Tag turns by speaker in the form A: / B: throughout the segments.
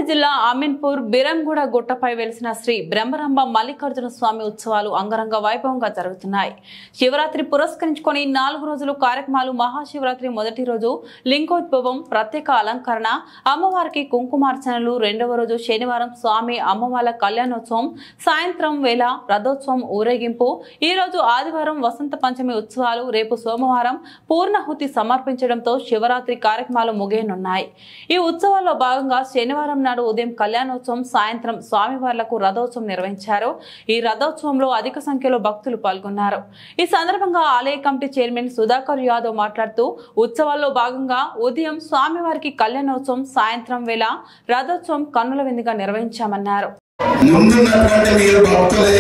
A: జిల్లా అమీన్పూర్ బిరంగూడ గుట్టపై వెలిసిన శ్రీ బ్రహ్మరంభ మల్లికార్జున స్వామి ఉత్సవాలు అంగరంగ వైభవంగా జరుగుతున్నాయి. శివరాత్రి పురస్కరించుకొని 4 రోజులు కార్యక్రమాలు. మహాశివరాత్రి మొదటి రోజు లింగోద్భవం, ప్రత్యేక అలంకరణ, అమ్మవారికి కుంకుమార్చనలు. రెండవ రోజు శనివారం స్వామి అమ్మవార్ల కళ్యాణోత్సవం, సాయంత్రం వేళ రథోత్సవం ఊరేగింపు. ఈ రోజు ఆదివారం వసంత పంచమి ఉత్సవాలు. రేపు సోమవారం పూర్ణాహుతి సమర్పించడంతో శివరాత్రి కార్యక్రమాలు ముగియనున్నాయి. ఈ ఉత్సవాల్లో భాగంగా శనివారం నాడు ఉదయం కళ్యాణోత్సవం, సాయంత్రం స్వామివార్లకు రథోత్సవం నిర్వహించారు. ఈ రథోత్సవంలో అధిక సంఖ్యలో భక్తులు పాల్గొన్నారు. ఈ సందర్భంగా ఆలయ కమిటీ చైర్మన్ సుధాకర్ యాదవ్ మాట్లాడుతూ ఉత్సవాల్లో భాగంగా ఉదయం స్వామివారికి కళ్యాణోత్సవం, సాయంత్రం వేళ రథోత్సవం కన్నుల విందుగా నిర్వహించామన్నారు.
B: ముందున్నటువంటి మీరు భక్తులే,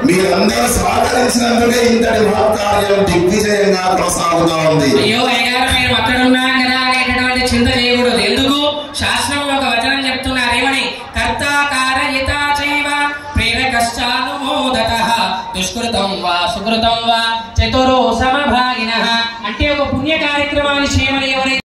B: మీరందరూ సహకరించినందుకే ఇంతటి మహత్కార్యం దిగ్విజయంగా కొనసాగుతా ఉంది.
C: అయ్యో అయ్యగారు, మీరు అక్కడ ఉన్నాం కదా అనేటటువంటి చింత చేయకూడదు. ఎందుకు? శాస్త్రంలో ఒక వచనం చెప్తున్నారు. ఏమని? కర్తాకారయిత చైవ ప్రేరకశ్చానుమోదతః దుష్కృతం వా సుకృతం వా చతురో సమభాగినః. అంటే ఒక పుణ్య కార్యక్రమాన్ని చేయమని ఎవరైతే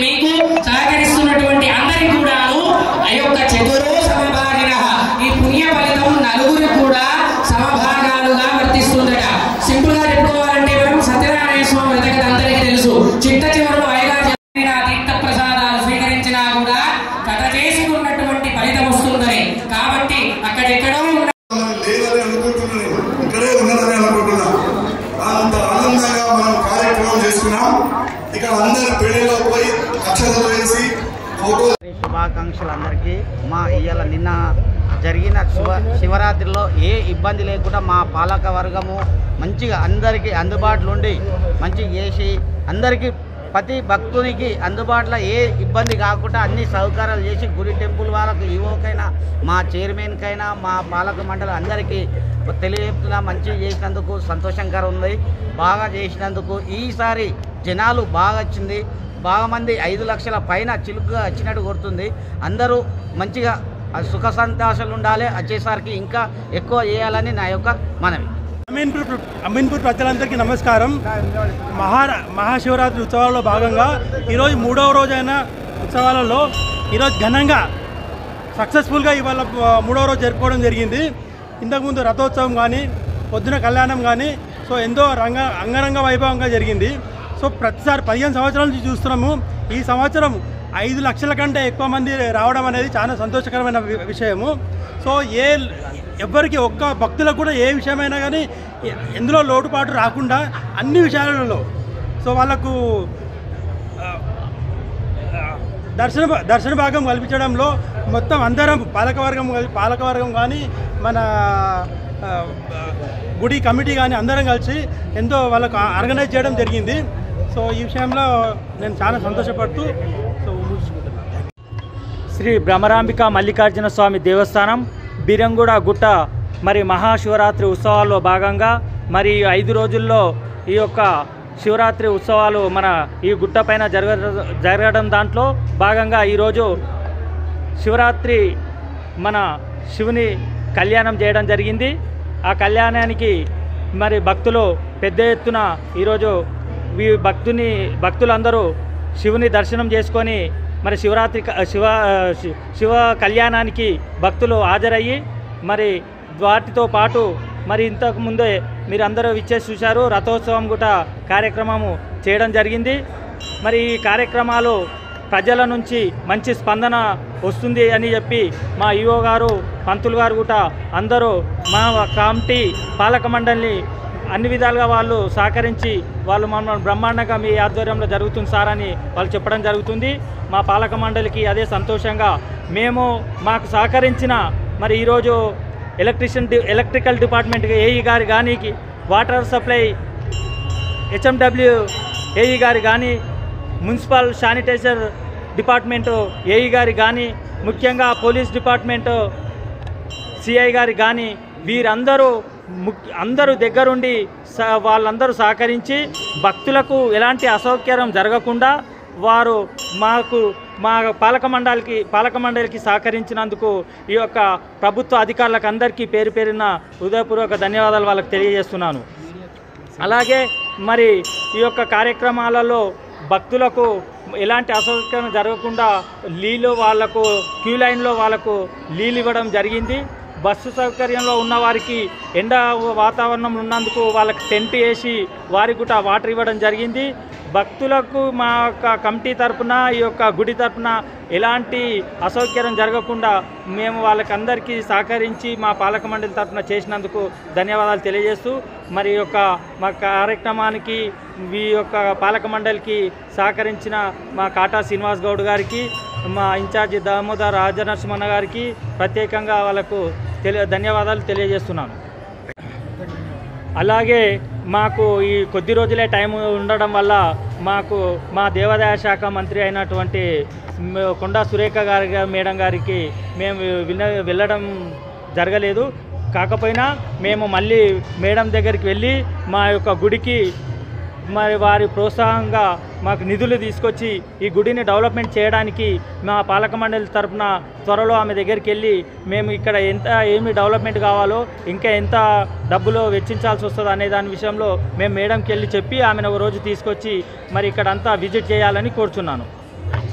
C: మీకు సహకరిస్తున్నటువంటి అందరికీ కూడాను ఆ యొక్క చతురో సమభాగినః ఈ పుణ్య ఫలితం నలుగురు కూడా సమభాగాలుగా వర్తిస్తుందట. సింపుల్ గా చెప్పుకోవాలంటే మనం సత్యనారాయణ స్వామి వెతకది అందరికీ తెలుసు. చిట్ట చివరిలో అయ్యగారు చెప్పిన తీర్థ ప్రసాదాలు స్వీకరించినా కూడా కథ చేసుకున్నటువంటి ఫలితం వస్తుందని. కాబట్టి అక్కడెక్కడో
B: లేదని అనుకుంటున్నాను, ఇక్కడే ఉన్నదని అనుకుంటున్నా. అంత ఆనందంగా మనం కార్యక్రమం చేసుకున్నాం. ఇక్కడ అందరు పెళ్లిలో పోయి అక్షతలు వేసి
D: శుభాకాంక్షలు అందరికీ. మా ఇవాళ నిన్న జరిగిన శివరాత్రిలో ఏ ఇబ్బంది లేకుండా మా పాలక వర్గము మంచిగా అందరికీ అందుబాటులో ఉండి మంచిగా చేసి అందరికీ ప్రతి భక్తునికి అందుబాటులో ఏ ఇబ్బంది కాకుండా అన్ని సౌకర్యాలు చేసి గుడి టెంపుల్ వాళ్ళకు ఈవోకైనా మా చైర్మన్కైనా మా పాలక మండలి అందరికీ తెలియజేస్తున్నా మంచిగా చేసినందుకు సంతోషంగా ఉంది. బాగా చేసినందుకు ఈసారి జనాలు బాగా వచ్చింది. బాగా మంది 5 లక్షల పైన చిలుకగా వచ్చినట్టు కొడుతుంది. అందరూ మంచిగా సుఖ సంతోషాలు ఉండాలి. వచ్చేసరికి ఇంకా ఎక్కువ చేయాలని నా యొక్క మనవి.
E: అమీన్పూర్ ప్రజలందరికీ నమస్కారం. మహాశివరాత్రి ఉత్సవాల్లో భాగంగా ఈరోజు 3వ రోజైన ఉత్సవాలలో ఈరోజు ఘనంగా సక్సెస్ఫుల్గా ఇవాళ 3వ రోజు జరుపుకోవడం జరిగింది. ఇంతకుముందు రథోత్సవం కానీ పొద్దున కళ్యాణం కానీ సో ఎంతో అంగరంగ వైభవంగా జరిగింది. సో ప్రతిసారి 15 సంవత్సరాల నుంచి చూస్తున్నాము. ఈ సంవత్సరం 5 లక్షల కంటే ఎక్కువ మంది రావడం అనేది చాలా సంతోషకరమైన విషయము. సో ఎవరికి ఒక్క భక్తులకు కూడా ఏ విషయమైనా కానీ ఎందులో లోటుపాటు రాకుండా అన్ని విషయాలలో సో వాళ్ళకు దర్శన భాగం కల్పించడంలో మొత్తం అందరం పాలకవర్గం కానీ మన గుడి కమిటీ కానీ అందరం కలిసి ఎంతో వాళ్ళకు ఆర్గనైజ్ చేయడం జరిగింది. సో ఈ విషయంలో నేను చాలా సంతోషపడుతూ సో ముగించుకుంటున్నాను.
F: శ్రీ భ్రమరాంబిక మల్లికార్జున స్వామి దేవస్థానం బీరంగూడ గుట్ట మరి మహాశివరాత్రి ఉత్సవాల్లో భాగంగా మరి 5 రోజుల్లో ఈ యొక్క శివరాత్రి ఉత్సవాలు మన ఈ గుట్ట పైన జరగడం దాంట్లో భాగంగా ఈరోజు శివరాత్రి మన శివుని కళ్యాణం చేయడం జరిగింది. ఆ కళ్యాణానికి మరి భక్తులు పెద్ద ఎత్తున ఈరోజు భక్తులందరూ శివుని దర్శనం చేసుకొని మరి శివ కళ్యాణానికి భక్తులు హాజరయ్యి మరి వాటితో పాటు మరి ఇంతకు ముందే మీరు అందరూ విచ్చేసి చూశారు. రథోత్సవం కూడా కార్యక్రమము చేయడం జరిగింది. మరి ఈ కార్యక్రమాలు ప్రజల నుంచి మంచి స్పందన వస్తుంది అని చెప్పి మా ఈఓ గారు పంతులు గారు కూడా అందరూ మా కమిటీ పాలక మండలిని అన్ని విధాలుగా వాళ్ళు సహకరించి వాళ్ళు మమ్మల్ని బ్రహ్మాండంగా మీ ఆధ్వర్యంలో జరుగుతుంది సార్ అని వాళ్ళు చెప్పడం జరుగుతుంది. మా పాలక మండలికి అదే సంతోషంగా మేము మాకు సహకరించిన మరి ఈరోజు ఎలక్ట్రికల్ డిపార్ట్మెంట్ ఏఈ గారు కానీ వాటర్ సప్లై హెచ్ఎండబ్ల్యూ ఏఈ గారు కానీ మున్సిపల్ శానిటైజర్ డిపార్ట్మెంటు ఏఈ గారు కానీ ముఖ్యంగా పోలీస్ డిపార్ట్మెంటు సిఐ గారు కానీ అందరూ దగ్గరుండి వాళ్ళందరూ సహకరించి భక్తులకు ఎలాంటి అసౌకర్యం జరగకుండా వారు మా పాలక మండలికి సహకరించినందుకు ఈ యొక్క ప్రభుత్వ అధికారులకు అందరికీ పేరున హృదయపూర్వక ధన్యవాదాలు వాళ్ళకి తెలియజేస్తున్నాను. అలాగే మరి ఈ యొక్క కార్యక్రమాలలో భక్తులకు ఎలాంటి అసౌకర్యం జరగకుండా వాళ్ళకు క్యూ లైన్లో వాళ్ళకు నీళ్ళు ఇవ్వడం జరిగింది. బస్సు సౌకర్యంలో ఉన్న వారికి ఎండ వాతావరణం ఉన్నందుకు వాళ్ళకి టెంట్ వేసి వారికి కూడా వాటర్ ఇవ్వడం జరిగింది. భక్తులకు మా యొక్క కమిటీ తరపున ఈ యొక్క గుడి తరపున ఎలాంటి అసౌకర్యం జరగకుండా మేము వాళ్ళకందరికీ సహకరించి మా పాలక మండలి తరపున చేసినందుకు ధన్యవాదాలు తెలియజేస్తూ మరి యొక్క మా కార్యక్రమానికి ఈ యొక్క పాలక మండలికి సహకరించిన మా కాటా శ్రీనివాస్ గౌడ్ గారికి మా ఇన్ఛార్జి దామోదర్ రాజనరసింహన్న గారికి ప్రత్యేకంగా వాళ్ళకు ధన్యవాదాలు తెలియజేస్తున్నాను. అలాగే మాకు ఈ కొద్ది రోజులే టైం ఉండడం వల్ల మాకు మా దేవాదాయ శాఖ మంత్రి అయినటువంటి కొండా సురేఖ మేడం గారికి మేము వెళ్ళడం జరగలేదు. కాకపోయినా మేము మళ్ళీ మేడం దగ్గరికి వెళ్ళి మా యొక్క గుడికి మరి వారి ప్రోత్సాహంగా మాకు నిధులు తీసుకొచ్చి ఈ గుడిని డెవలప్మెంట్ చేయడానికి మా పాలక మండలి తరఫున త్వరలో ఆమె దగ్గరికి వెళ్ళి మేము ఇక్కడ ఏమి డెవలప్మెంట్ కావాలో ఇంకా ఎంత డబ్బులు వెచ్చించాల్సి వస్తుందో అనే దాని విషయంలో మేము మేడంకి వెళ్ళి చెప్పి ఆమెను ఒక రోజు తీసుకొచ్చి మరి ఇక్కడ అంతా విజిట్ చేయాలని కోరుచున్నాను.